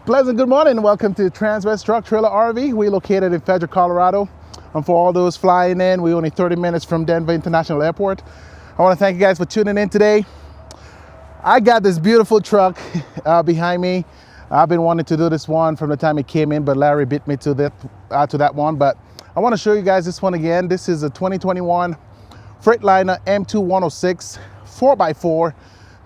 Pleasant good morning and welcome to Transwest Truck Trailer RV. We're located in Frederick, Colorado. And for all those flying in, we're only 30 minutes from Denver International Airport. I want to thank you guys for tuning in today. I got this beautiful truck behind me. I've been wanting to do this one from the time it came in, but Larry beat me to that one. But I want to show you guys this one again. This is a 2021 Freightliner M2106 4x4.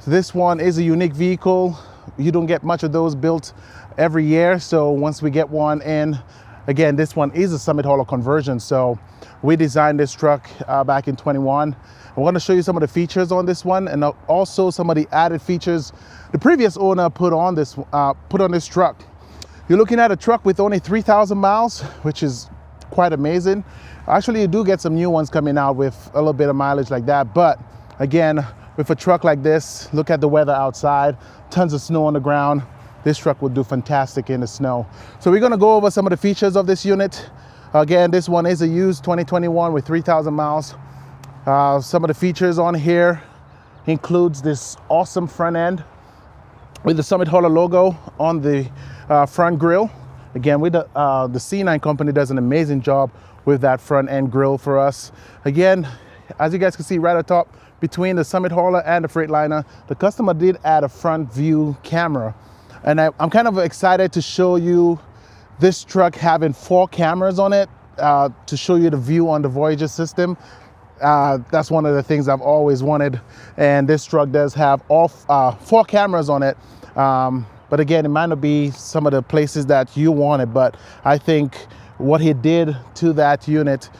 So this one is a unique vehicle. You don't get much of those built every year, so once we get one in, again, this one is a summit hauler conversion. So we designed this truck back in 21. I want to show you some of the features on this one, and also some of the added features the previous owner put on this truck. You're looking at a truck with only 3,000 miles, which is quite amazing. Actually, you do get some new ones coming out with a little bit of mileage like that, but again, with a truck like this, look at the weather outside, tons of snow on the ground. This truck will do fantastic in the snow. So we're gonna go over some of the features of this unit. Again, this one is a used 2021 with 3,000 miles. Some of the features on here includes this awesome front end with the Summit Hauler logo on the front grille. Again, with the C9 company does an amazing job with that front end grille for us. Again, as you guys can see right at the top, between the Summit Hauler and the Freightliner, the customer did add a front view camera. And I'm kind of excited to show you this truck having 4 cameras on it to show you the view on the Voyager system. That's one of the things I've always wanted. And this truck does have all 4 cameras on it. But again, it might not be some of the places that you wanted, but I think what he did to that unit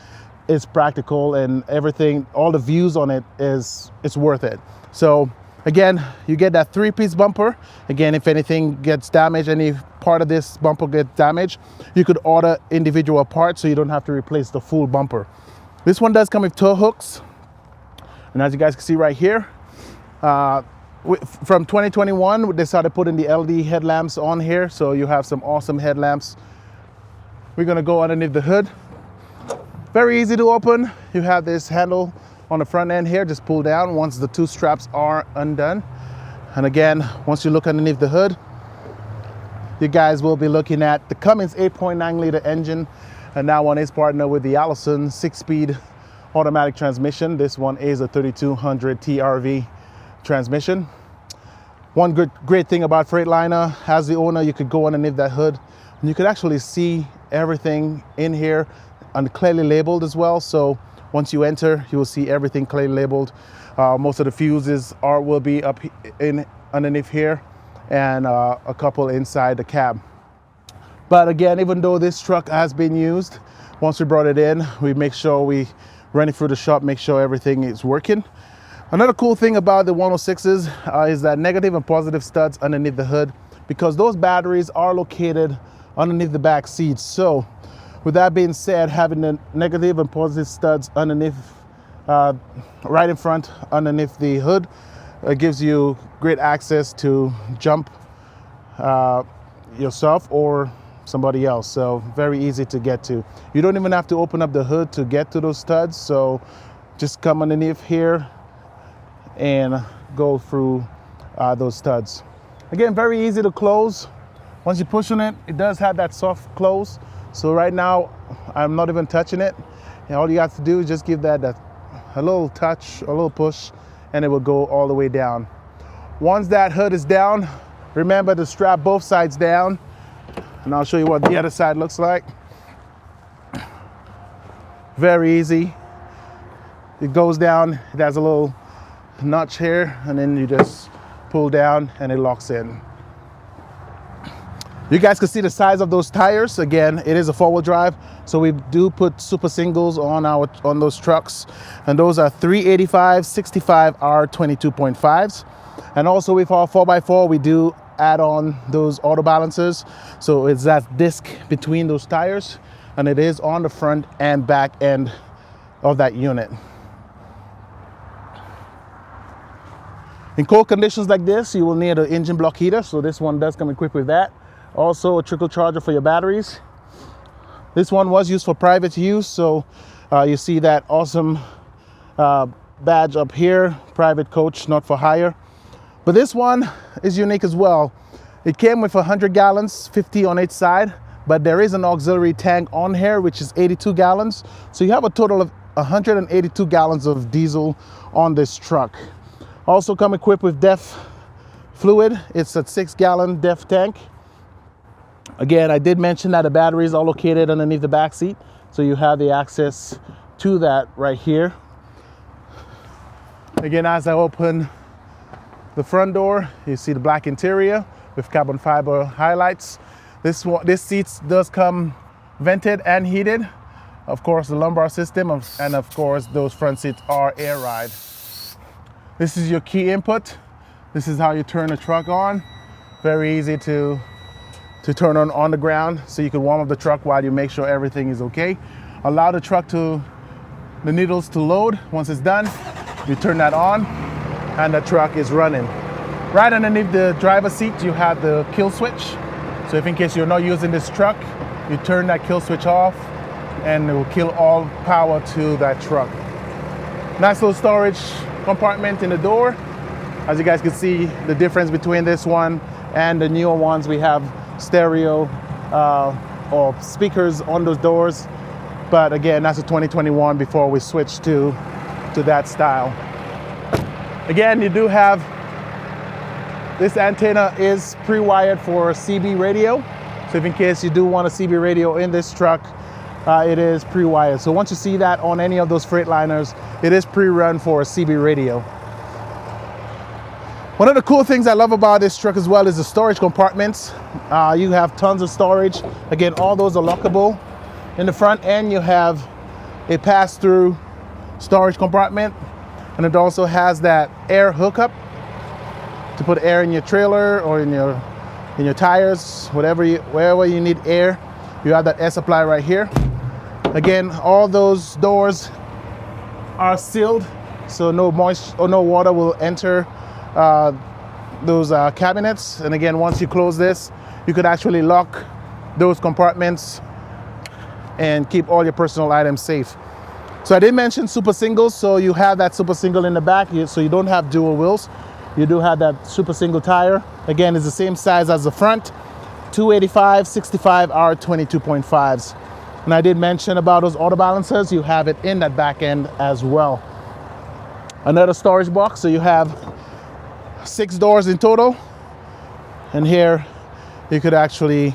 is practical, and everything, all the views on it it's worth it. So again, you get that 3-piece bumper. Again, if anything gets damaged, any part of this bumper gets damaged, you could order individual parts so you don't have to replace the full bumper. This one does come with tow hooks. And as you guys can see right here, from 2021, they started putting the LED headlamps on here. So you have some awesome headlamps. We're gonna go underneath the hood. Very easy to open. You have this handle on the front end here, just pull down once the 2 straps are undone. And again, once you look underneath the hood, you guys will be looking at the Cummins 8.9 liter engine, and that one is partnered with the Allison 6-speed automatic transmission. This one is a 3200 TRV transmission. One great thing about Freightliner, as the owner, you could go underneath that hood and you could actually see everything in here and clearly labeled as well. So once you enter, you will see everything clearly labeled. Most of the fuses will be up underneath here, and a couple inside the cab. But again, even though this truck has been used, once we brought it in, we make sure we run it through the shop, make sure everything is working. Another cool thing about the 106s is that negative and positive studs underneath the hood, because those batteries are located underneath the back seats. So with that being said, having the negative and positive studs underneath, right in front, underneath the hood, gives you great access to jump yourself or somebody else. So very easy to get to. You don't even have to open up the hood to get to those studs. So just come underneath here and go through those studs. Again, very easy to close. Once you push on it, it does have that soft close. So right now, I'm not even touching it. And all you have to do is just give that a little touch, a little push, and it will go all the way down. Once that hood is down, remember to strap both sides down. And I'll show you what the other side looks like. Very easy. It goes down, it has a little notch here, and then you just pull down and it locks in. You guys can see the size of those tires. Again, it is a 4-wheel drive, so we do put super singles on those trucks, and those are 385 65 R22.5s. And also with our 4x4, we do add on those auto balancers, so it's that disc between those tires, and it is on the front and back end of that unit. In cold conditions like this, you will need an engine block heater, so this one does come equipped with that. Also a trickle charger for your batteries. This one was used for private use, so you see that awesome badge up here, private coach, not for hire. But this one is unique as well. It came with 100 gallons, 50 on each side, but there is an auxiliary tank on here, which is 82 gallons. So you have a total of 182 gallons of diesel on this truck. Also come equipped with DEF fluid. It's a 6-gallon DEF tank. Again, I did mention that the batteries are located underneath the back seat, so you have the access to that right here. Again, as I open the front door, you see the black interior with carbon fiber highlights. This seat does come vented and heated. Of course, the lumbar system, and of course, those front seats are air ride. This is your key input. This is how you turn the truck on. Very easy to turn on the ground, so you can warm up the truck while you make sure everything is okay. Allow the needles to load. Once it's done, you turn that on and the truck is running. Right underneath the driver's seat, you have the kill switch. So if in case you're not using this truck, you turn that kill switch off and it will kill all power to that truck. Nice little storage compartment in the door. As you guys can see, the difference between this one and the newer ones, we have stereo or speakers on those doors. But again, that's a 2021 before we switch to that style. Again, you do have, this antenna is pre-wired for CB radio. So if in case you do want a CB radio in this truck, it is pre-wired. So once you see that on any of those Freightliners, it is pre-run for a CB radio. One of the cool things I love about this truck as well is the storage compartments. You have tons of storage. Again, all those are lockable in the front, and you have a pass-through storage compartment. And it also has that air hookup to put air in your trailer or in your tires, wherever you need air. You have that air supply right here. Again, all those doors are sealed, so no moisture or no water will enter those cabinets. And again, once you close this, you could actually lock those compartments and keep all your personal items safe. So I did mention super singles, so you have that super single in the back, so you don't have dual wheels. You do have that super single tire. Again, it's the same size as the front, 285 65 R22.5s. And I did mention about those auto balancers. You have it in that back end as well. Another storage box, so you have 6 doors in total, and here you could actually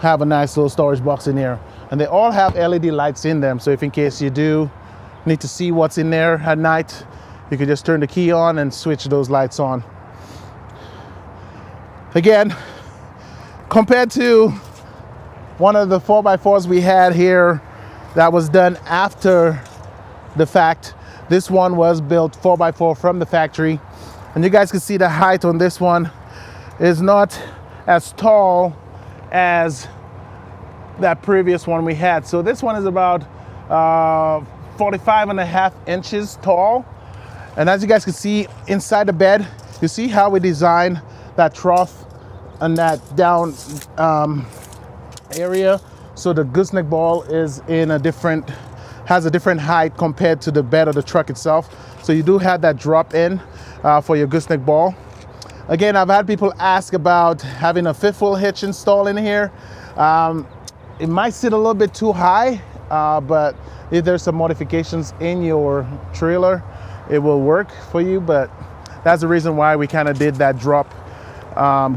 have a nice little storage box in here, and they all have LED lights in them, so if in case you do need to see what's in there at night, you could just turn the key on and switch those lights on. Again, compared to one of the 4x4s we had here that was done after the fact, this one was built 4x4 from the factory. And you guys can see the height on this one is not as tall as that previous one we had. So this one is about 45.5 inches tall. And as you guys can see inside the bed, you see how we designed that trough and that down area. So the gooseneck ball is has a different height compared to the bed of the truck itself. So you do have that drop in for your gooseneck ball. Again, I've had people ask about having a fifth wheel hitch installed in here. It might sit a little bit too high, but if there's some modifications in your trailer, it will work for you. But that's the reason why we kind of did that drop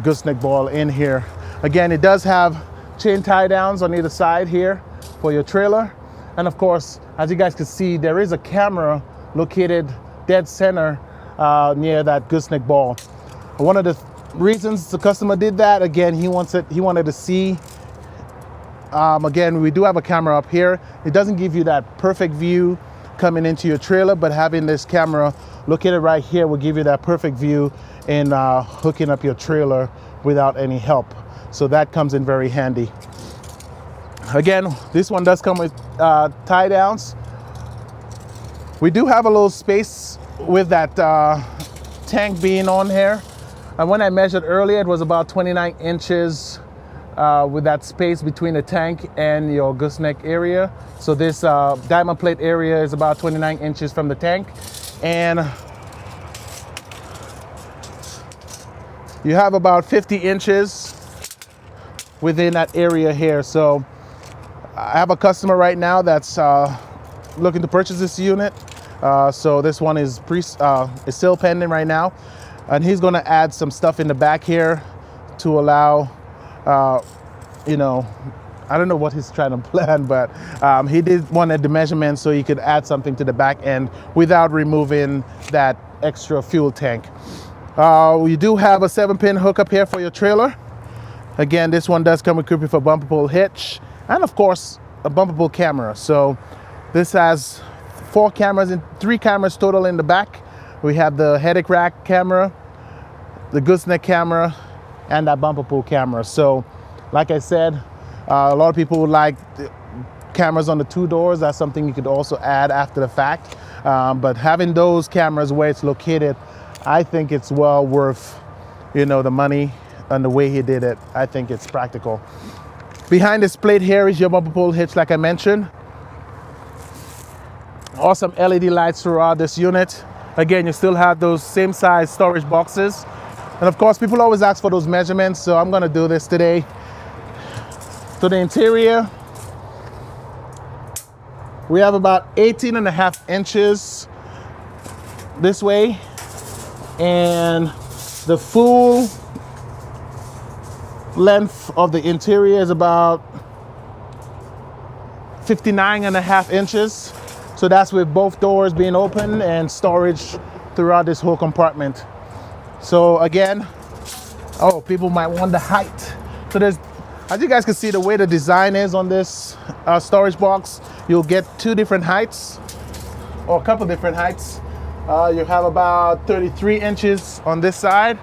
gooseneck ball in here. Again, it does have chain tie downs on either side here for your trailer. And of course, as you guys can see, there is a camera located dead center near that gooseneck ball. One of the reasons the customer did that, again, he wanted to see, again, we do have a camera up here. It doesn't give you that perfect view coming into your trailer, but having this camera located right here will give you that perfect view in hooking up your trailer without any help. So that comes in very handy. Again, this one does come with tie downs. We do have a little space with that tank being on here. And when I measured earlier, it was about 29 inches with that space between the tank and your gooseneck area. So this diamond plate area is about 29 inches from the tank. And You have about 50 inches within that area here. So I have a customer right now that's looking to purchase this unit. So this one is still pending right now, and he's going to add some stuff in the back here to allow, you know, I don't know what he's trying to plan, but he did want the measurement so he could add something to the back end without removing that extra fuel tank. We do have a 7-pin hookup here for your trailer. Again, this one does come equipped with a bumper pull hitch and of course a bumper pull camera. So this has 4 cameras and 3 cameras total in the back. We have the headache rack camera, the gooseneck camera, and that bumper pull camera. So like I said, a lot of people would like the cameras on the 2 doors. That's something you could also add after the fact. But having those cameras where it's located, I think it's well worth, you know, the money and the way he did it. I think it's practical. Behind this plate here is your bumper pull hitch, like I mentioned. Awesome LED lights throughout this unit. Again, you still have those same size storage boxes. And of course, people always ask for those measurements, so I'm gonna do this today. So the interior, we have about 18.5 inches this way, and the full length of the interior is about 59.5 inches. So that's with both doors being open and storage throughout this whole compartment. So again, oh, people might want the height. So there's, as you guys can see, the way the design is on this storage box, you'll get 2 different heights, or a couple different heights. You have about 33 inches on this side,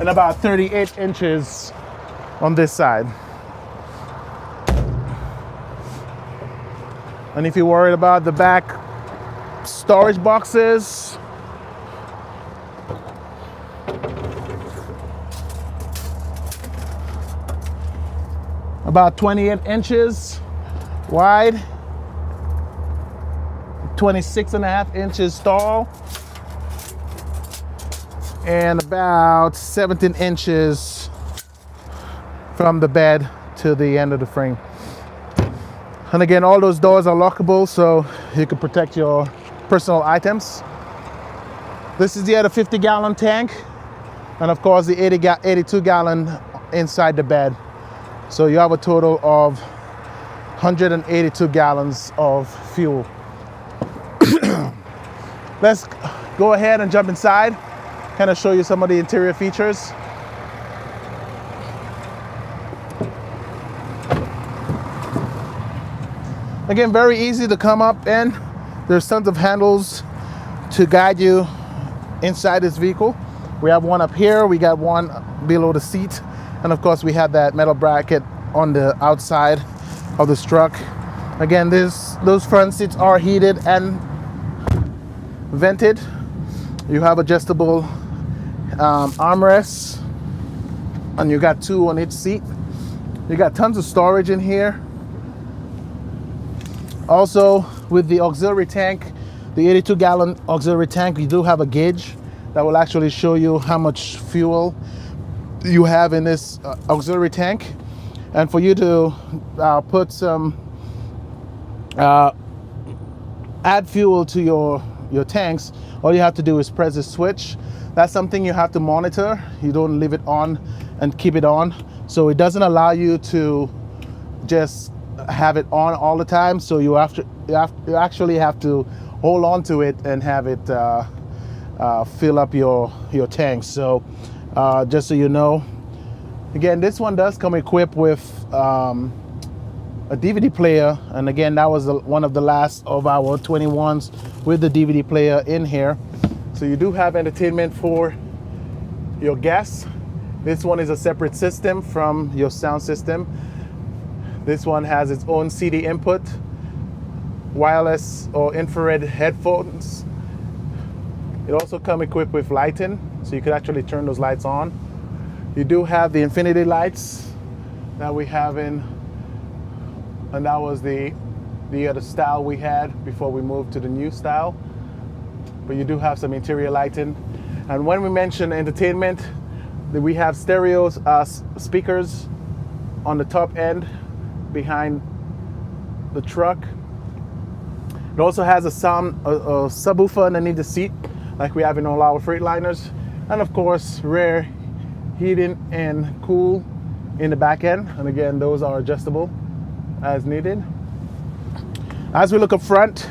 and about 38 inches on this side. And if you're worried about the back storage boxes, about 28 inches wide, 26.5 inches tall, and about 17 inches from the bed to the end of the frame. And again, all those doors are lockable, so you can protect your personal items. This is the other 50-gallon tank, and of course the 82-gallon inside the bed. So you have a total of 182 gallons of fuel. Let's go ahead and jump inside, kind of show you some of the interior features. Again, very easy to come up in. There's tons of handles to guide you inside this vehicle. We have one up here, we got one below the seat, and of course we have that metal bracket on the outside of this truck. Again, those front seats are heated and vented. You have adjustable armrests, and you got 2 on each seat. You got tons of storage in here. Also, with the auxiliary tank, the 82-gallon auxiliary tank, you do have a gauge that will actually show you how much fuel you have in this auxiliary tank. And for you to put some, add fuel to your tanks, all you have to do is press the switch. That's something you have to monitor. You don't leave it on and keep it on. So it doesn't allow you to just have it on all the time. So you actually have to hold on to it and have it fill up your tanks. So just so you know, again, this one does come equipped with a DVD player, and again, that was one of the last of our 21s with the DVD player in here. So you do have entertainment for your guests. This one is a separate system from your sound system. This one has its own CD input, wireless or infrared headphones. It also comes equipped with lighting, so you could actually turn those lights on. You do have the infinity lights that we have in, and that was the other style we had before we moved to the new style. but you do have some interior lighting. And when we mention entertainment, we have stereos, speakers on the top end behind the truck. It also has a subwoofer underneath the seat, like we have in all our Freightliners. And of course, rear heating and cool in the back end. And again, those are adjustable as needed. As we look up front,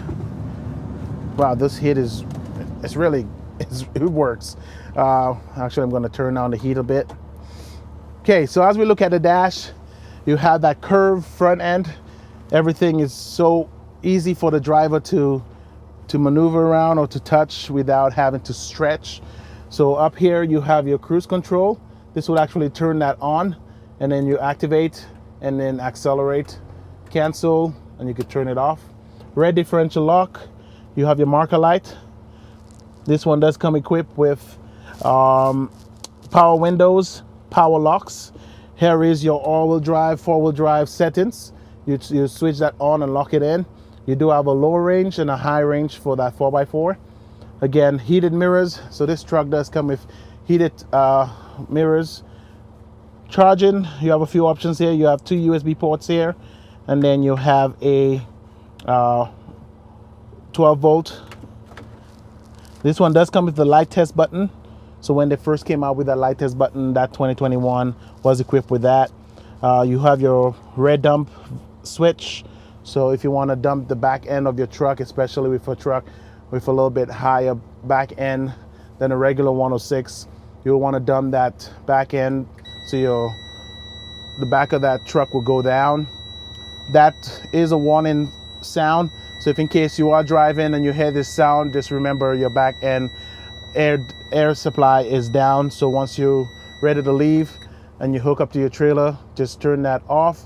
wow, this heat it works. Actually, I'm going to turn on the heat a bit. Okay, so as we look at the dash, you have that curved front end. Everything is so easy for the driver to maneuver around or to touch without having to stretch. So up here you have your cruise control. This will actually turn that on, and then you activate and then accelerate, cancel, and you can turn it off. Rear differential lock. You have your marker light. This one does come equipped with power windows, power locks. Here is your all-wheel drive, four-wheel drive settings. You switch that on and lock it in. You do have a low range and a high range for that 4x4. Again, heated mirrors. So this truck does come with heated mirrors. Charging, you have a few options here. You have 2 USB ports here, and then you have a 12 volt. This one does come with the light test button. So when they first came out with that light test button, that 2021 was equipped with that. You have your rear dump switch. So if you want to dump the back end of your truck, especially with a truck with a little bit higher back end than a regular 106, you'll want to dump that back end so the back of that truck will go down. That is a warning sound. So if in case you are driving and you hear this sound, just remember your back end air supply is down. So once you're ready to leave and you hook up to your trailer, just turn that off.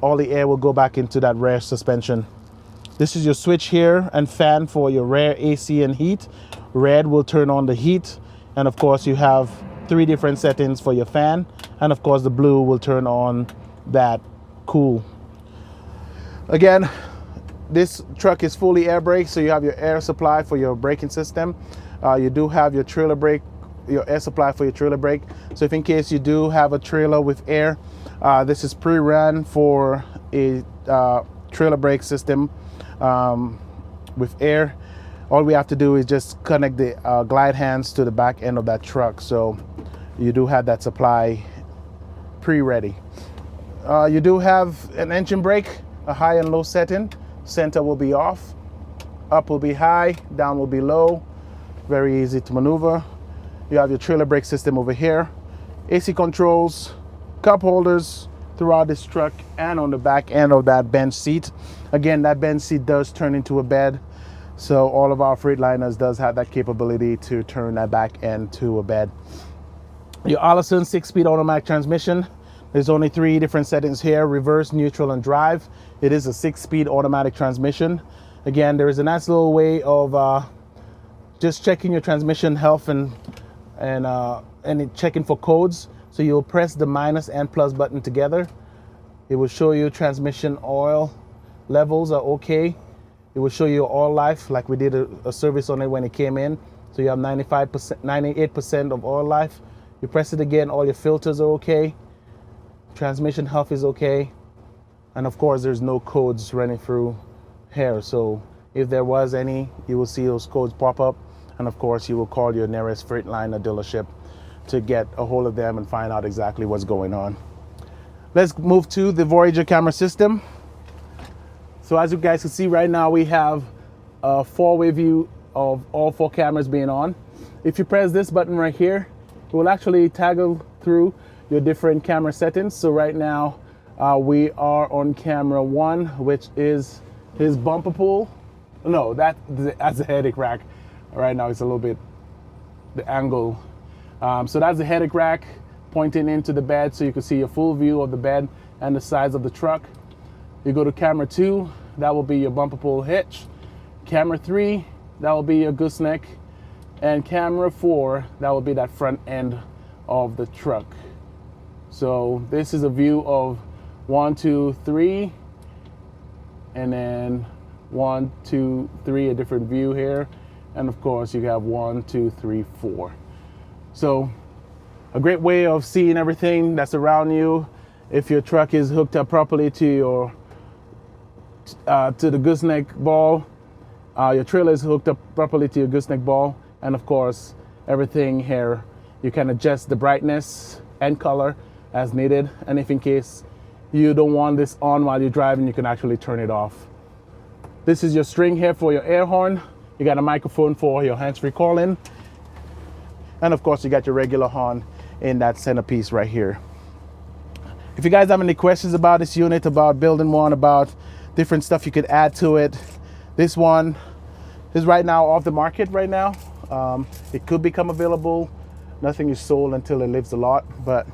All the air will go back into that rear suspension. This is your switch here and fan for your rear AC and heat. Red will turn on the heat, and of course you have 3 different settings for your fan, and of course the blue will turn on that cool. Again, this truck is fully air brake, so you have your air supply for your braking system. You do have your trailer brake, your air supply for your trailer brake. So if in case you do have a trailer with air, this is pre-run for a trailer brake system with air. All we have to do is just connect the glide hands to the back end of that truck. So you do have that supply pre-ready. You do have an engine brake, a high and low setting. Center will be off, up will be high, down will be low. Very easy to maneuver. You have your trailer brake system over here. AC controls, cup holders throughout this truck and on the back end of that bench seat. Again, that bench seat does turn into a bed. So all of our Freightliners does have that capability to turn that back end to a bed. Your Allison 6-speed automatic transmission. There's only 3 different settings here: reverse, neutral, and drive. It is a 6-speed automatic transmission. Again, there is a nice little way of just checking your transmission health and checking for codes. So you'll press the minus and plus button together. It will show you transmission oil levels are okay. It will show you oil life, like we did a service on it when it came in. So you have 95%, 98% of oil life. You press it again, all your filters are okay. Transmission health is okay. And of course, there's no codes running through here. So if there was any, you will see those codes pop up. And of course, you will call your nearest Freightliner dealership to get a hold of them and find out exactly what's going on. Let's move to the Voyager camera system. So as you guys can see right now, we have a 4-way view of all 4 cameras being on. If you press this button right here, it will actually toggle through your different camera settings. So right now we are on camera 1, which is his bumper pull. No, that's the headache rack. Right now it's a little bit the angle. So that's the headache rack pointing into the bed, so you can see a full view of the bed and the size of the truck. You go to camera 2, that will be your bumper pull hitch. Camera 3, that will be your gooseneck. And camera 4, that will be that front end of the truck. So this is a view of 1, 2, 3, and then 1, 2, 3, a different view here. and of course you have 1, 2, 3, 4. So a great way of seeing everything that's around you. If your truck is hooked up properly to your to the gooseneck ball, your trailer is hooked up properly to your gooseneck ball, and of course everything here, you can adjust the brightness and color as needed, and if in case you don't want this on while you're driving, you can actually turn it off. This is your string here for your air horn. You got a microphone for your hands-free calling, and of course you got your regular horn in that centerpiece right here. If you guys have any questions about this unit, about building one, about different stuff you could add to it, this one is right now off the market right now. It could become available. Nothing is sold until it leaves the lot, but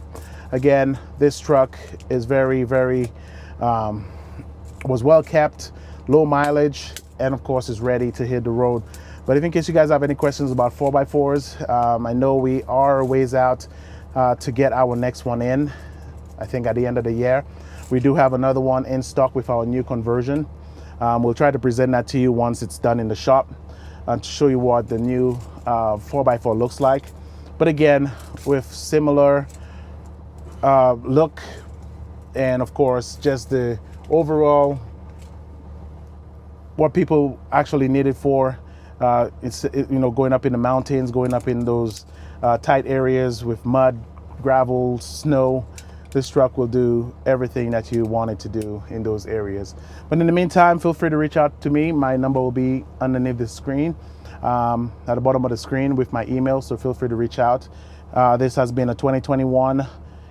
again, this truck is very, very was well kept, low mileage, and of course is ready to hit the road. But if in case you guys have any questions about 4x4s, I know we are a ways out to get our next one in. I think at the end of the year. We do have another one in stock with our new conversion. We'll try to present that to you once it's done in the shop to show you what the new 4x4 looks like. But again, with similar look, and of course just the overall what people actually need it for. Going up in the mountains, going up in those tight areas with mud, gravel, snow. This truck will do everything that you want it to do in those areas. But in the meantime, feel free to reach out to me. My number will be underneath the screen, at the bottom of the screen with my email, so feel free to reach out. This has been a 2021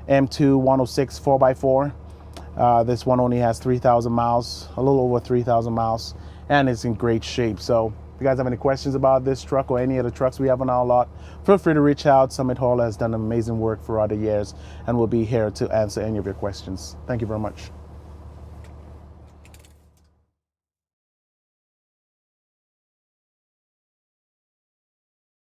M2 106 4x4. This one only has 3,000 miles, a little over 3,000 miles, and it's in great shape. So if you guys have any questions about this truck or any other trucks we have on our lot, feel free to reach out. Summit Hauler has done amazing work for other years, and we'll be here to answer any of your questions. Thank you very much.